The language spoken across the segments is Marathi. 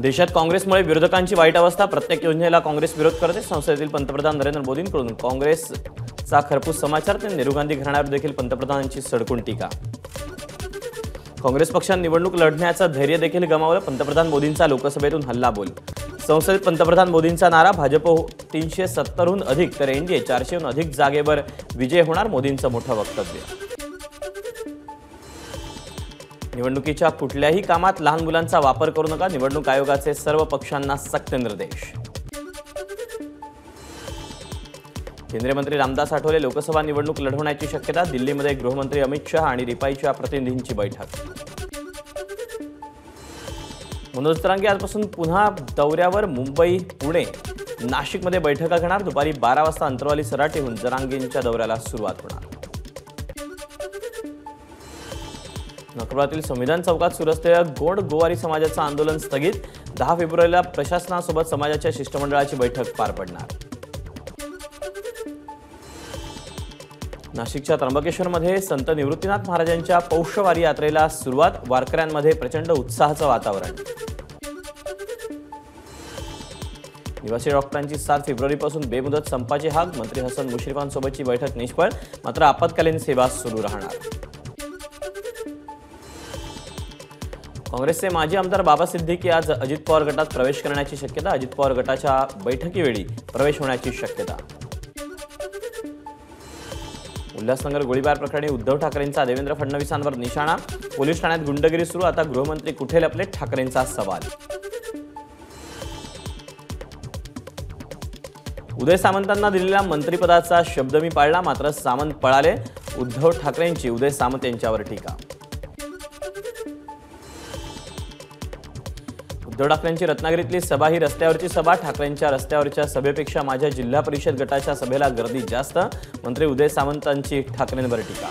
देशात काँग्रेसमुळे विरोधकांची वाईट अवस्था, प्रत्येक योजनेला काँग्रेस विरोध करते। संसदेतील पंतप्रधान नरेंद्र मोदींकडून काँग्रेसचा खरपूस समाचार, ते नेहरू गांधी घराण्यावर देखील पंतप्रधानांची सडकून टीका। काँग्रेस पक्षाने निवडणूक लढण्याचं धैर्य देखील गमावलं, पंतप्रधान मोदींचा लोकसभेतून हल्लाबोल। संसदेत पंतप्रधान मोदींचा नारा, भाजप 370हून अधिक तर एनडीए 400हून अधिक जागेवर विजय होणार, मोदींचं मोठं वक्तव्य। निवडणुकीच्या कुठल्याही कामात लहान मुलांचा वापर करू नका, निवडणूक आयोगाचे सर्व पक्षांना सक्त निर्देश। केंद्रीय मंत्री रामदास आठवले लोकसभा निवडणूक लढवण्याची शक्यता, दिल्लीमध्ये गृहमंत्री अमित शहा आणि रिपाईच्या प्रतिनिधींची बैठक। मनोज जरांगे आजपासून पुन्हा दौऱ्यावर, मुंबई, पुणे, नाशिकमध्ये बैठका घेणार, दुपारी 12 वाजता अंतरवाली सराटीहून जरांगेंच्या दौऱ्याला सुरुवात होणार। नगरपुरातील संविधान चौकात सुरू असलेल्या गोंड गोवारी समाजाचं आंदोलन स्थगित, 10 फेब्रुवारीला प्रशासनासोबत समाजाच्या शिष्टमंडळाची बैठक पार पडणार। नाशिकच्या त्र्यंबकेश्वरमध्ये संत निवृत्तीनाथ महाराजांच्या पौषवारी यात्रेला सुरुवात, वारकऱ्यांमध्ये प्रचंड उत्साहाचं वातावरण। निवासी डॉक्टरांची 7 फेब्रुवारीपासून बेमुदत संपाची हाक, मंत्री हसन मुश्रीफांसोबतची बैठक निष्फळ, मात्र आपत्कालीन सेवा सुरू राहणार। काँग्रेसचे माजी आमदार बाबा सिद्दीकी आज अजित पवार गटात प्रवेश करण्याची शक्यता, अजित पवार गटाच्या बैठकीवेळी प्रवेश होण्याची शक्यता। उल्हासनगर गोळीबार प्रकरणी उद्धव ठाकरेंचा देवेंद्र फडणवीसांवर निशाणा, पोलीस ठाण्यात गुंडगिरी सुरू, आता गृहमंत्री कुठे लपले, ठाकरेंचा सवाल। उदय सामंतांना दिलेल्या मंत्रिपदाचा शब्द मी पाळला, मात्र सामंत पळाले, उद्धव ठाकरेंची उदय सामंत यांच्यावर टीका। उद्धव ठाकरेंची रत्नागिरीतली सभा ही रस्त्यावरची सभा, ठाकरेंच्या रस्त्यावरच्या सभेपेक्षा माझ्या जिल्हा परिषद गटाच्या सभेला गर्दी जास्त, मंत्री उदय सामंतांची ठाकरेंवर टीका।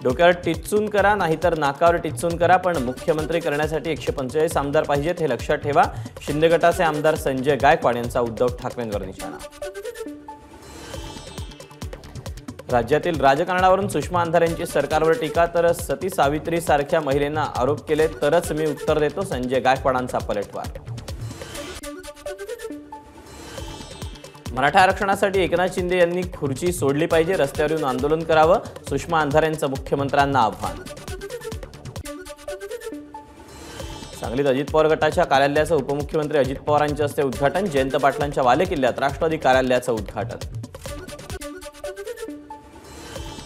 डोक्यावर टिच्चून करा नाहीतर नाकावर टिच्चून करा, पण मुख्यमंत्री करण्यासाठी 145 आमदार पाहिजेत हे लक्षात ठेवा, शिंदे गटाचे आमदार संजय गायकवाड यांचा उद्धव ठाकरेंवर निशाणा। राज्यातील राजकारणावरून सुषमा अंधारे यांची सरकारवर टीका, तर सती सावित्री सारख्या महिलांना आरोप केले तरच मी उत्तर देतो, संजय गायकवाडांचा पलटवार। मराठा आरक्षणासाठी एकनाथ शिंदे यांनी खुर्ची सोडली पाहिजे, रस्त्यावर येऊन आंदोलन करावं, सुषमा अंधारे यांचं मुख्यमंत्र्यांना आव्हान। सांगलीत अजित पवार गटाच्या कार्यालयाचं उपमुख्यमंत्री अजित पवारांच्या हस्ते उद्घाटन, जयंत पाटलांच्या वाले किल्ल्यात राष्ट्रवादी कार्यालयाचं उद्घाटन।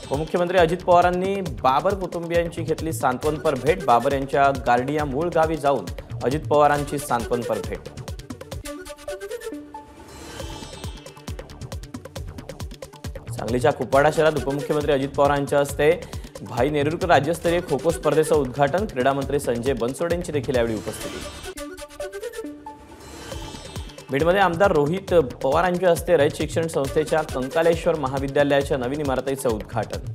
उपमुख्यमंत्री अजित पवारांनी बाबर कुटुंबियांची घेतली सांत्वनपर भेट, बाबर यांच्या गार्डिया मूळ गावी जाऊन अजित पवारांची सांत्वनपर भेट। सांगलीच्या कुपवाडा शहरात उपमुख्यमंत्री अजित पवारांच्या हस्ते भाई नेरुरकर राज्यस्तरीय खो खो स्पर्धेचं उद्घाटन, क्रीडा मंत्री संजय बनसोडे यांची देखील यावेळी उपस्थिती। बीडमध्ये आमदार रोहित पवारांच्या हस्ते रयत शिक्षण संस्थेच्या कंकालेश्वर महाविद्यालयाच्या नवीन इमारतीचं उद्घाटन।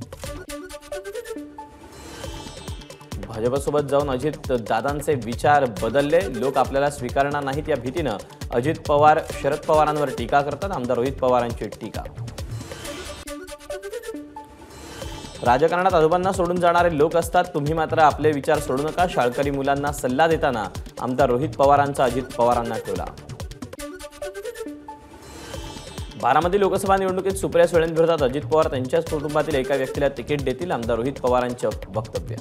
भाजपसोबत जाऊन अजित दादांचे विचार बदलले, लोक आपल्याला स्वीकारणार नाहीत या भीतीनं अजित पवार शरद पवारांवर टीका करतात, आमदार रोहित पवारांची टीका। राजकारणात आजोबांना सोडून जाणारे लोक असतात, तुम्ही मात्र आपले विचार सोडू नका, शाळकरी मुलांना सल्ला देताना आमदार रोहित पवारांचा अजित पवारांना टोला। बारामती लोकसभा निवडणुकीत सुप्रिया सुळेंविरोधात अजित पवार त्यांच्याच कुटुंबातील एका व्यक्तीला तिकीट देतील, आमदार रोहित पवारांचं वक्तव्य।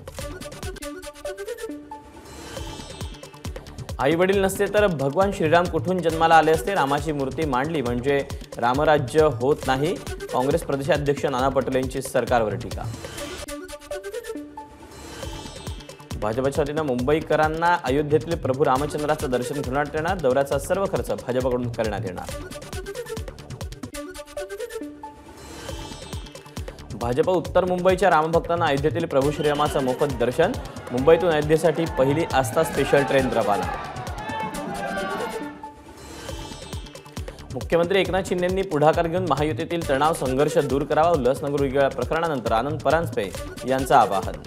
आई वडील नसते तर भगवान श्रीराम कुठून जन्माला आले असते, रामाची मूर्ती मांडली म्हणजे रामराज्य होत नाही, काँग्रेस प्रदेशाध्यक्ष नाना पटोले यांची सरकारवर टीका। भाजपच्या वतीनं मुंबईकरांना अयोध्येतील प्रभू रामचंद्राचं दर्शन घेण्यात येणार, दौऱ्याचा सर्व खर्च भाजपकडून करण्यात येणार। भाजप उत्तर मुंबईच्या रामभक्तांना अयोध्येतील प्रभू श्रीरामाचं मोफत दर्शन, मुंबईतून अयोध्येसाठी पहिली आस्था स्पेशल ट्रेन रवाना। मुख्यमंत्री एकनाथ शिंदेंनी पुढाकार घेऊन महायुतीतील तणाव संघर्ष दूर करावा, उल्हासनगर गोळीबार प्रकरणानंतर आनंद परांजपे यांचं आवाहन।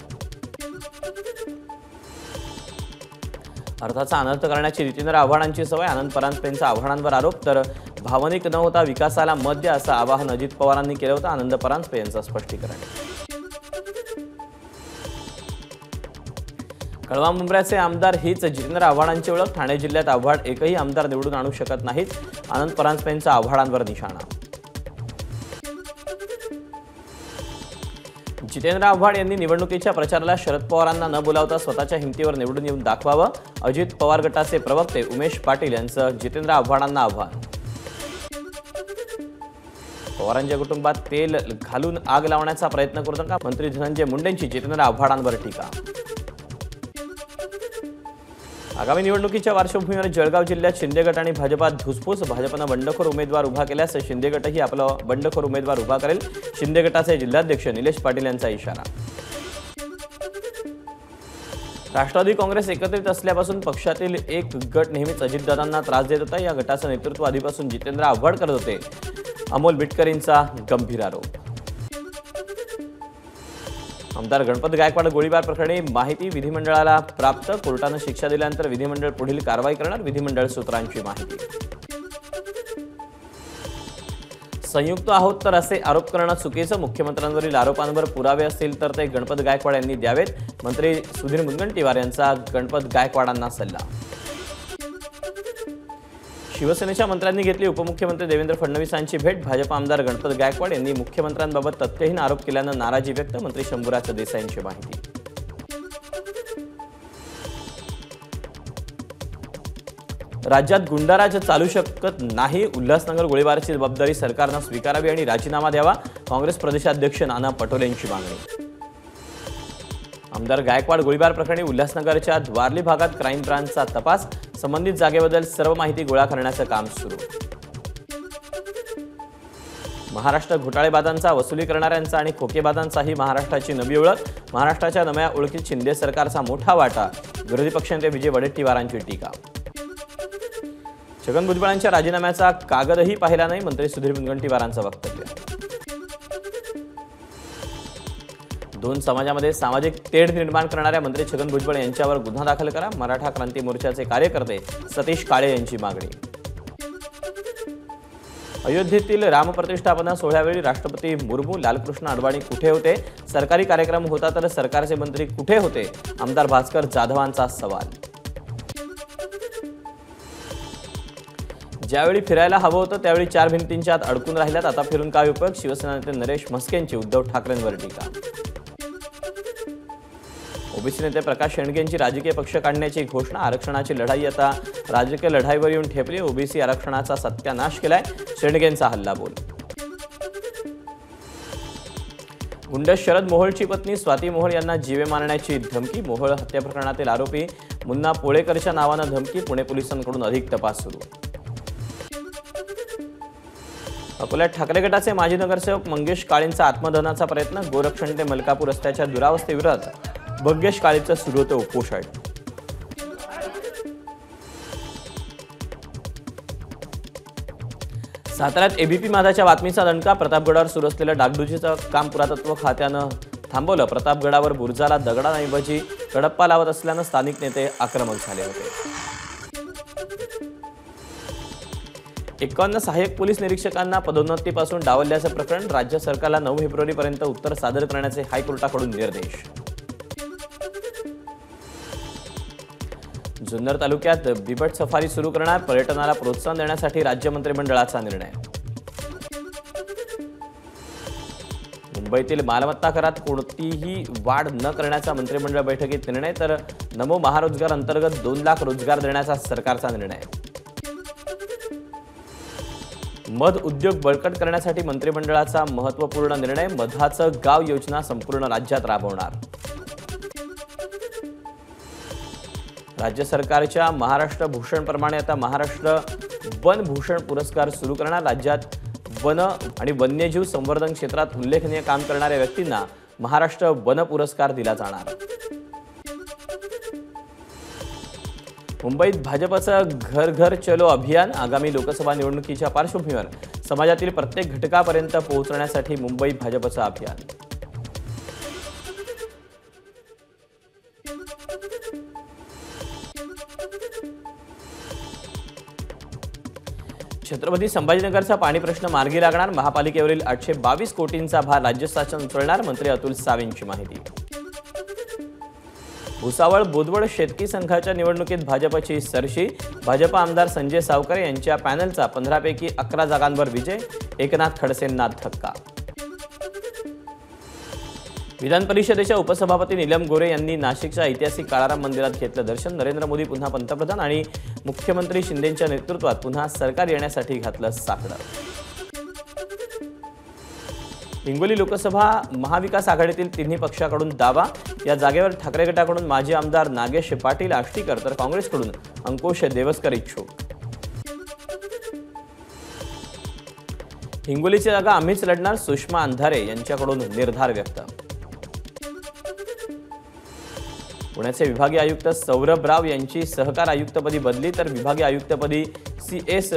अर्थाचा अनर्थ करण्याची रीतीनं आव्हानांची सवय, आनंद परांजपेंचा आव्हानांवर आरोप, तर भावनिक न होता विकासाला मत द्या असं आवाहन अजित पवारांनी केलं होतं, आनंद परांजपे यांचं स्पष्टीकरण। कळवा मुंब्र्याचे आमदार हीच जितेंद्र आव्हाडांची ओळख. ठाणे जिल्ह्यात आव्हाड एकही आमदार निवडून आणू शकत नाहीत. आनंद परांजपेंचा आव्हाडांवर निशाणा. जितेंद्र आव्हाड यांनी निवडणुकीच्या प्रचाराला शरद पवारांना न बोलावता स्वतःच्या हिमतीवर निवडून येऊन दाखवावं. अजित पवार गटाचे प्रवक्ते उमेश पाटील यांचं जितेंद्र आव्हाडांना आव्हान. पवारांच्या कुटुंबात तेल घालून आग लावण्याचा प्रयत्न करतो का मंत्री धनंजय मुंडेंची जितेंद्र आव्हाडांवर टीका. आगामी निवडणुकीच्या पार्श्वभूमीवर जळगाव जिल्ह्यात शिंदे गट आणि भाजपात धुसफूस. भाजपनं बंडखोर उमेदवार उभा केल्यास शिंदे गटही आपला बंडखोर उमेदवार उभा करेल. शिंदे गटाचे जिल्हाध्यक्ष निलेश पाटील यांचा इशारा. राष्ट्रवादी काँग्रेस एकत्रित असल्यापासून पक्षातील एक गट नेहमीच अजितदादांना त्रास देत होता. या गटाचं नेतृत्व आधीपासून जितेंद्र आव्हाड करत होते. अमोल बिटकरींचा गंभीर आरोप. आमदार गणपत गायकवाड गोळीबार प्रकरणी माहिती विधिमंडळाला प्राप्त. कोर्टानं शिक्षा दिल्यानंतर विधिमंडळ पुढील कारवाई करणार. विधिमंडळ सूत्रांची माहिती. संयुक्त आहोत तर असे आरोप करणं चुकीचं. मुख्यमंत्र्यांवरील आरोपांवर पुरावे असतील तर ते गणपत गायकवाड यांनी द्यावेत. मंत्री सुधीर मुनगंटीवार यांचा गणपत गायकवाडांना सल्ला. शिवसेनेच्या मंत्र्यांनी घेतली उपमुख्यमंत्री देवेंद्र फडणवीसांची भेट. भाजप आमदार गणपत गायकवाड यांनी मुख्यमंत्र्यांबाबत तथ्यहीन आरोप केल्यानं नाराजी व्यक्त. मंत्री शंभूराज देसाईंची माहिती. राज्यात गुंडाराज चालू शकत नाही. उल्हासनगर गोळीबाराची जबाबदारी सरकारनं स्वीकारावी आणि राजीनामा द्यावा. काँग्रेस प्रदेशाध्यक्ष नाना पटोलेंची मागणी. आमदार गायकवाड गोळीबार प्रकरणी उल्हासनगरच्या द्वारली भागात क्राईम ब्रांचचा तपास. संबंधित जागेबद्दल सर्व माहिती गोळा करण्याचं काम सुरू. महाराष्ट्र घोटाळेबाजांचा, वसुली करणाऱ्यांचा आणि खोकेबाजांचाही महाराष्ट्राची नवी ओळख. महाराष्ट्राच्या नव्या ओळखीत शिंदे सरकारचा मोठा वाटा. विरोधी पक्षनेते विजय वडेट्टीवारांची टीका. छगन भुजबळांच्या राजीनाम्याचा कागदही पाहिला नाही. मंत्री सुधीर मुनगंटीवारांचं वक्तव्य. दोन समाजामध्ये सामाजिक तेढ निर्माण करणाऱ्या मंत्री छगन भुजबळ यांच्यावर गुन्हा दाखल करा. मराठा क्रांती मोर्चाचे कार्यकर्ते सतीश काळे यांची मागणी. अयोध्येतील रामप्रतिष्ठापना सोहळ्यावेळी राष्ट्रपती मुर्मू, लालकृष्ण अडवाणी कुठे होते? सरकारी कार्यक्रम होता तर सरकारचे मंत्री कुठे होते? आमदार भास्कर जाधवांचा सवाल. ज्यावेळी फिरायला हवं होतं त्यावेळी चार भिंतींच्या आत अडकून राहिल्यात. आता फिरून काय उपयोग? शिवसेना नेते नरेश म्हस्केंची उद्धव ठाकरेंवर टीका. ओबीसी नेते प्रकाश शेंडगेंची राजकीय पक्ष काढण्याची घोषणा. आरक्षणाची लढाई आता राजकीय लढाईवर येऊन ठेपली. ओबीसी आरक्षणाचा सत्यानाश केलाय. शेंडगेंचा हल्लाबोल. गुंड शरद मोहोळची पत्नी स्वाती मोहोळ यांना जीवे मारण्याची धमकी. मोहोळ हत्या प्रकरणातील आरोपी मुन्ना पोळेकरच्या नावानं धमकी. पुणे पोलिसांकडून अधिक तपास सुरू. अकोल्यात ठाकरे गटाचे माजी नगरसेवक मंगेश काळेंचा आत्मदहनाचा प्रयत्न. गोरक्षण ते मलकापूर रस्त्याच्या दुरावस्थेविरोधात मंगेश काळेंचं सुरू होतं उपोषण. साताऱ्यात एबीपी माझाच्या बातमीचा दणका. प्रतापगडावर सुरू असलेलं डागडुजीचं काम पुरातत्व खात्यानं थांबवलं. प्रतापगडावर बुरुजाला दगडांऐवजी कडप्पा लावत असल्यानं स्थानिक नेते आक्रमक झाले होते. 51 सहाय्यक पोलीस निरीक्षकांना पदोन्नतीपासून डावलल्याचं प्रकरण. राज्य सरकारला 9 फेब्रुवारीपर्यंत उत्तर सादर करण्याचे हायकोर्टाकडून निर्देश. जुन्नर तालुक्यात बिबट सफारी सुरू करणार. पर्यटनाला प्रोत्साहन देण्यासाठी राज्य मंत्रिमंडळाचा निर्णय. मुंबईतील मालमत्ता करात कोणतीही वाढ न करण्याचा मंत्रिमंडळ बैठकीत निर्णय. तर नमो महारोजगार अंतर्गत 2 लाख रोजगार देण्याचा सरकारचा निर्णय. मध उद्योग बळकट करण्यासाठी मंत्रिमंडळाचा महत्त्वपूर्ण निर्णय. मधाचं गाव योजना संपूर्ण राज्यात राबवणार. राज्य सरकारच्या महाराष्ट्र भूषण प्रमाणे आता महाराष्ट्र वन भूषण पुरस्कार सुरू करणार. राज्यात वन आणि वन्यजीव संवर्धन क्षेत्रात उल्लेखनीय काम करणाऱ्या व्यक्तींना महाराष्ट्र वन पुरस्कार दिला जाणार. मुंबईत भाजपचं घर घर चलो अभियान. आगामी लोकसभा निवडणुकीच्या पार्श्वभूमीवर समाजातील प्रत्येक घटकापर्यंत पोहोचण्यासाठी मुंबई भाजपचं अभियान. छत्रपती संभाजीनगरचा पाणी प्रश्न मार्गी लागणार. महापालिकेवरील 822 कोटींचा भार राज्य शासन उचलणार. मंत्री अतुल सावेंची माहिती. भुसावळ बोदवड शेतकी संघाच्या निवडणुकीत भाजपची सरशी. भाजप आमदार संजय सावकारे यांच्या पॅनलचा 15 पैकी 11 जागांवर विजय. एकनाथ खडसेंना धक्का. विधान परिषदेच्या उपसभापती नीलम गोरे यांनी नाशिकच्या ऐतिहासिक काळाराम मंदिरात घेतलं दर्शन. नरेंद्र मोदी पुन्हा पंतप्रधान आणि मुख्यमंत्री शिंदेंच्या नेतृत्वात पुन्हा सरकार येण्यासाठी घातलं साकडं. हिंगोली लोकसभा महाविकास आघाडीतील तिन्ही पक्षाकडून दावा. या जागेवर ठाकरे गटाकडून माजी आमदार नागेश पाटील आष्टीकर तर काँग्रेसकडून अंकुश देवस्कर इच्छुक. हिंगोलीची जागा आम्हीच लढणार, सुषमा अंधारे यांच्याकडून निर्धार व्यक्त. पुण्याचे विभागीय आयुक्त सौरभ राव यांची सहकार आयुक्तपदी बदली तर विभागीय आयुक्तपदी CS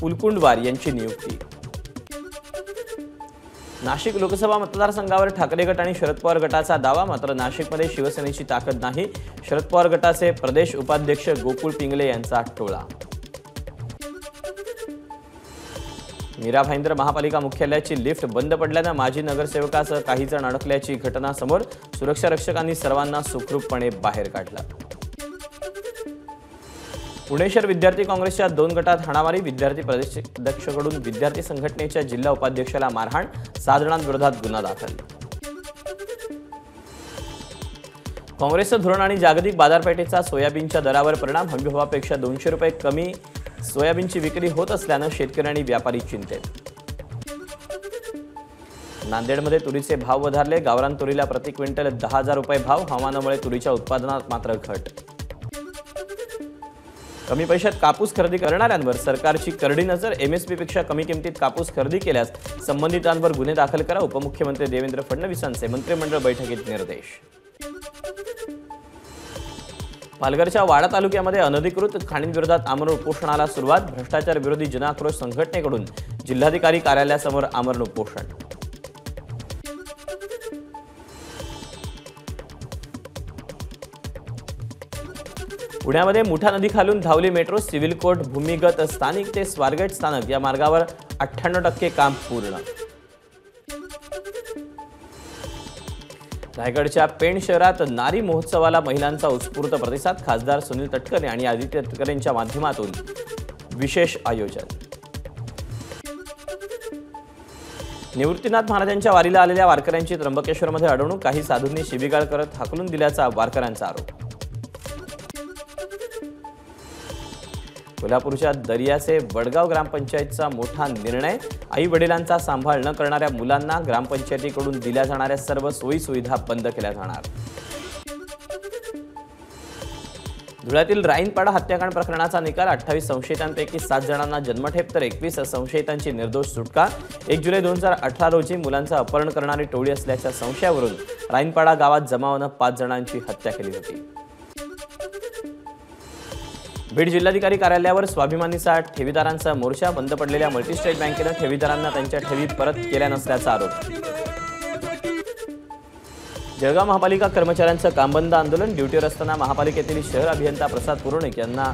पुलकुंडवार यांची नियुक्ती. नाशिक लोकसभा मतदारसंघावर ठाकरे गट आणि शरद पवार गटाचा दावा. मात्र नाशिकमध्ये शिवसेनेची ताकद नाही. शरद पवार गटाचे प्रदेश उपाध्यक्ष गोकुळ पिंगले यांचा टोळा. मीरा भाईंदर महापालिका मुख्यालयाची लिफ्ट बंद पडल्यानं माजी नगरसेवकासह काही जण अडकल्याची घटना समोर. सुरक्षा रक्षकांनी सर्वांना सुखरूपपणे बाहेर काढलं. पुणे शहर विद्यार्थी काँग्रेसच्या 2 गटात हाणामारी. विद्यार्थी प्रदेशाध्यक्षकडून विद्यार्थी संघटनेच्या जिल्हा उपाध्यक्षाला मारहाण. 6 जणांविरोधात गुन्हा दाखल. काँग्रेसचं धोरण आणि जागतिक बाजारपेठेचा सोयाबीनच्या दरावर परिणाम. हमीभावापेक्षा 200 रुपये कमी सोयाबीनची विक्री होत असल्यानं शेतकरी आणि व्यापारी चिंतेत. नांदेडमध्ये तुरीचे भाव वधारले. गावरान तुरीला प्रति क्विंटल 10,000 रुपये भाव. हवामानामुळे तुरीच्या उत्पादनात मात्र घट. कमी पैशात कापूस खरेदी करणाऱ्यांवर सरकारची करडी नजर. MSP पेक्षा कमी किमतीत कापूस खरेदी केल्यास संबंधितांवर गुन्हे दाखल करा. उपमुख्यमंत्री देवेंद्र फडणवीसांचे मंत्रिमंडळ बैठकीत निर्देश. पालघरच्या वाडा तालुक्यामध्ये अनधिकृत खाणींविरोधात आमरण उपोषणाला सुरुवात. भ्रष्टाचार विरोधी जनआक्रोश संघटनेकडून जिल्हाधिकारी कार्यालयासमोर आमरण उपोषण. पुण्यामध्ये मुठा नदी खालून धावली मेट्रो. सिव्हिल कोर्ट भूमिगत स्थानिक ते स्वारगेट स्थानक या मार्गावर 98% काम पूर्ण. रायगडच्या पेण शहरात नारी महोत्सवाला महिलांचा उत्स्फूर्त प्रतिसाद. खासदार सुनील तटकरे आणि आदित्य तटकरेंच्या माध्यमातून विशेष आयोजन. निवृत्तीनाथ महाराजांच्या वारीला आलेल्या वारकऱ्यांची त्र्यंबकेश्वरमध्ये अडवणूक. काही साधूंनी शिबिगाळ करत हाकलून दिल्याचा वारकऱ्यांचा आरोप. कोल्हापूरच्या दर्याचे वडगाव ग्रामपंचायतचा मोठा निर्णय. आई वडिलांचा सांभाळ न करणाऱ्या मुलांना ग्रामपंचायतीकडून दिल्या जाणाऱ्या सर्व सोयी सुविधा बंद केल्या जाणार. धुळ्यातील राईनपाडा हत्याकांड प्रकरणाचा निकाल. 28 संशयितांपैकी 7 जणांना जन्मठेप तर 21 संशयितांची निर्दोष सुटका. 1 जुलै 2018 रोजी मुलांचं अपहरण करणारी टोळी असल्याच्या संशयावरून राईनपाडा गावात जमावानं 5 जणांची हत्या केली होती. बीड जिल्हाधिकारी कार्यालयावर स्वाभिमानीचा ठेवीदारांचा मोर्चा. बंद पडलेल्या मल्टीस्टेट बँकेनं ठेवीदारांना त्यांच्या ठेवी परत केल्या नसल्याचा आरोप. जळगाव महापालिका कर्मचाऱ्यांचं कामबंद आंदोलन. ड्युटीवर असताना महापालिकेतील शहर अभियंता प्रसाद पुरोणिक यांना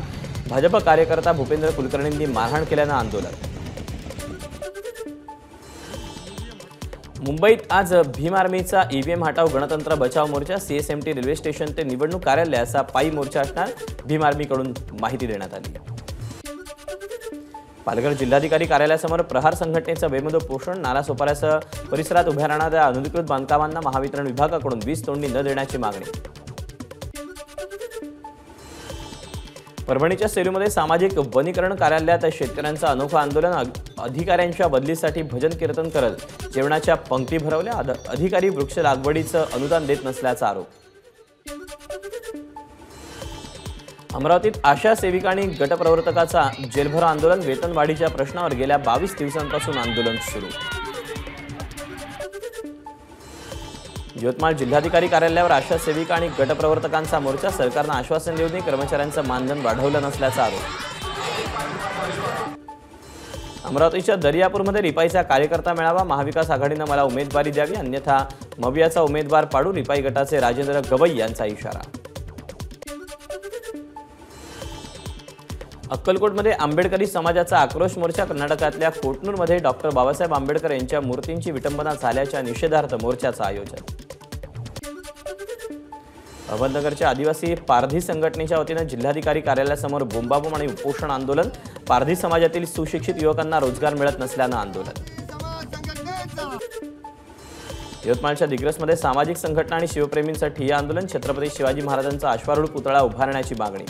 भाजप कार्यकर्ता भूपेंद्र कुलकर्णींनी मारहाण केल्यानं आंदोलन. मुंबईत आज भीम आर्मीचा EVM हटाव गणतंत्र बचाव मोर्चा. CSMT रेल्वे स्टेशन ते निवडणूक कार्यालय असा पायी मोर्चा असणार. भीम आर्मीकडून माहिती देण्यात आली. पालघर जिल्हाधिकारी कार्यालयासमोर प्रहार संघटनेचं बेमुदत उपोषण. नालासोपाऱ्यासह परिसरात उभ्या राहणाऱ्या अनधिकृत बांधकामांना महावितरण विभागाकडून वीज तोडणी न देण्याची मागणी. परभणीच्या सेलूमध्ये सामाजिक वनीकरण कार्यालयात शेतकऱ्यांचं अनोखं आंदोलन. अधिकाऱ्यांच्या बदलीसाठी भजन कीर्तन करत जेवणाच्या पंक्ती भरवल्या. अधिकारी वृक्ष लागवडीचं अनुदान देत नसल्याचा आरोप. अमरावतीत आशा सेविका आणि गटप्रवर्तकाचा जेलभर आंदोलन. वेतनवाढीच्या प्रश्नावर गेल्या 22 दिवसांपासून आंदोलन सुरू. यवतमाळ जिल्हाधिकारी कार्यालयावर आशा सेविका आणि गटप्रवर्तकांचा मोर्चा. सरकारनं आश्वासन देऊनही कर्मचाऱ्यांचं मानधन वाढवलं नसल्याचा आरोप. अमरावतीच्या दर्यापूरमध्ये रिपाईचा कार्यकर्ता मेळावा. महाविकास आघाडीनं मला उमेदवारी द्यावी अन्यथा मवियाचा उमेदवार पाडू. रिपाई गटाचे राजेंद्र गवई यांचा इशारा. अक्कलकोटमध्ये आंबेडकरी समाजाचा आक्रोश मोर्चा. कर्नाटकातल्या कोटनूरमध्ये डॉक्टर बाबासाहेब आंबेडकर यांच्या मूर्तींची विटंबना झाल्याच्या निषेधार्थ मोर्चाचं आयोजन. अहमदनगरच्या आदिवासी पारधी संघटनेच्या वतीनं जिल्हाधिकारी कार्यालयासमोर बोंबाबोंब आणि उपोषण आंदोलन। पारधी समाजातील सुशिक्षित युवकांना रोजगार मिळत नसल्यानं आंदोलन। यवतमाळच्या दिग्रसमध्ये सामाजिक संघटना आणि शिवप्रेमींसाठी ठिय्या आंदोलन। छत्रपती शिवाजी महाराजांचा अश्वारूढ पुतळा उभारण्याची मागणी।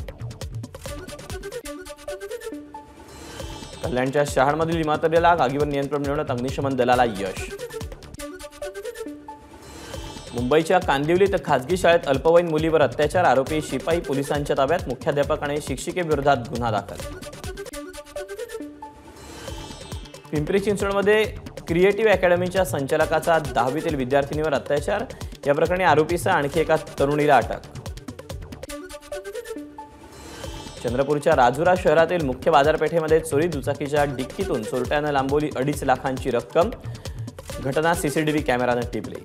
कल्याणच्या शहाडमधील इमारतीला आगीवर नियंत्रण मिळवण्यात अग्निशमन दलाला यश। मुंबईच्या कांदिवलीत खासगी शाळेत अल्पवयीन मुलीवर अत्याचार। आरोपी शिपाई पोलिसांच्या ताब्यात। मुख्याध्यापक आणि शिक्षिकेविरोधात गुन्हा दाखल। पिंपरी चिंचवडमध्ये क्रिएटिव्ह अकॅडमीच्या संचालकाचा 10वीतील विद्यार्थिनीवर अत्याचार। या प्रकरणी आरोपीसह आणखी एका तरुणीला अटक। चंद्रपूरच्या राजुरा शहरातील मुख्य बाजारपेठेमध्ये चोरी। दुचाकीच्या डिक्कीतून चोरट्यानं लांबवली 2.5 लाखांची रक्कम। घटना सीसीटीव्ही कॅमेराने टिपली।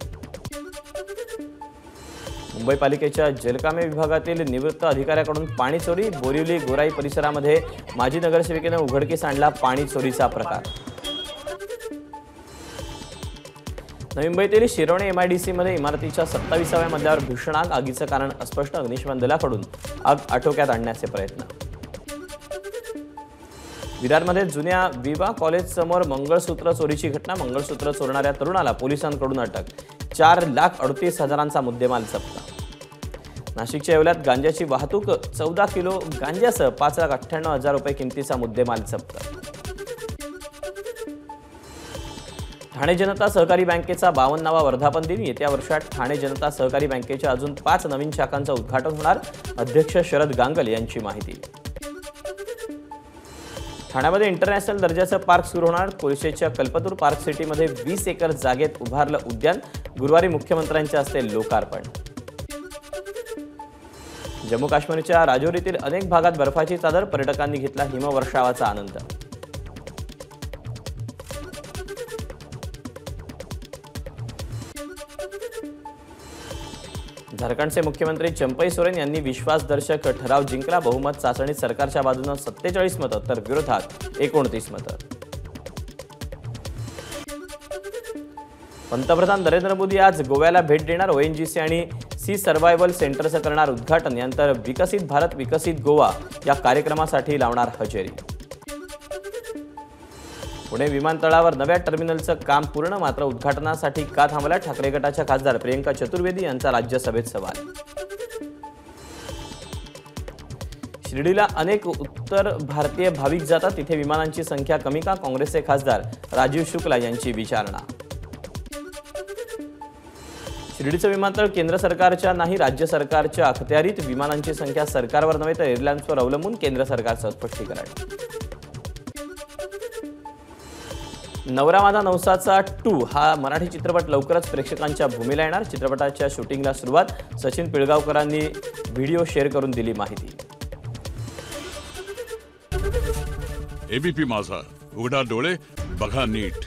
मुंबई पालिकेच्या जलकामे विभागातील निवृत्त अधिकाऱ्याकडून पाणी चोरी। बोरिवली गोराई परिसरामध्ये माजी नगरसेविकेनं उघडकीस आणला पाणी चोरीचा प्रकार। नवी मुंबईतील शिरोणे MIDCमध्ये इमारतीच्या 27व्या मजल्यावर भीषण आग। आगीचं कारण अस्पष्ट। अग्निशमन दलाकडून आग आटोक्यात आणण्याचे प्रयत्न। विरारमध्ये जुन्या विवा कॉलेज समोर मंगळसूत्र चोरीची घटना। मंगळसूत्र चोरणाऱ्या तरुणाला पोलिसांकडून अटक। 4,38,000चा मुद्देमाल जप्त। नाशिकच्या येवल्यात गांजाची वाहतूक। 14 किलो गांजासह 5,98,000 रुपये किमतीचा मुद्देमाल जप्त। ठाणे जनता सहकारी बँकेचा 52वा वर्धापन दिन। येत्या वर्षात ठाणे जनता सहकारी बँकेच्या अजून 5 नवीन शाखांचं उद्घाटन होणार। अध्यक्ष शरद गांगल यांची माहिती। ठाण्यामध्ये इंटरनॅशनल दर्जाचं पार्क सुरू होणार। कोळशेच्या कल्पतूर पार्क सिटीमध्ये 20 एकर जागेत उभारलं उद्यान। गुरुवारी मुख्यमंत्र्यांच्या हस्ते लोकार्पण। जम्मू काश्मीरच्या राजौरीतील अनेक भागात बर्फाची चादर। पर्यटकांनी घेतला हिमवर्षावाचा आनंद। झारखंडचे मुख्यमंत्री चंपई सोरेन यांनी विश्वासदर्शक ठराव जिंकला। बहुमत चाचणीत सरकारच्या बाजूने 47 मतं तर विरोधात 29 मतं। पंतप्रधान नरेंद्र मोदी आज गोव्याला भेट देणार। ONGC आणि सी सर्व्हायव्हल सेंटरचं करणार उद्घाटन। यानंतर विकसित भारत विकसित गोवा या कार्यक्रमासाठी लावणार हजेरी। पुणे विमानतळावर नव्या टर्मिनलचं काम पूर्ण। मात्र उद्घाटनासाठी का थांबला? ठाकरे गटाच्या खासदार प्रियंका चतुर्वेदी यांचा राज्यसभेत सवाल। शिर्डीला अनेक उत्तर भारतीय भाविक जातात। तिथे विमानांची संख्या कमी का? काँग्रेसचे खासदार राजीव शुक्ला यांची विचारणा। शिर्डीचं विमानतळ केंद्र सरकारच्या नाही राज्य सरकारच्या अखत्यारीत। विमानांची संख्या सरकारवर नव्हे तर एअरलाइन्सवर अवलंबून। केंद्र सरकारचं स्पष्टीकरण। नवरा माझा नवसाचा 2 हा मराठी चित्रपट लवकरच प्रेक्षकांच्या भूमीला येणार। चित्रपटाच्या शूटिंगला सुरुवात। सचिन पिळगावकरांनी व्हिडिओ शेअर करून दिली माहिती। ABP माझा, उघडा डोळे बघा नीट।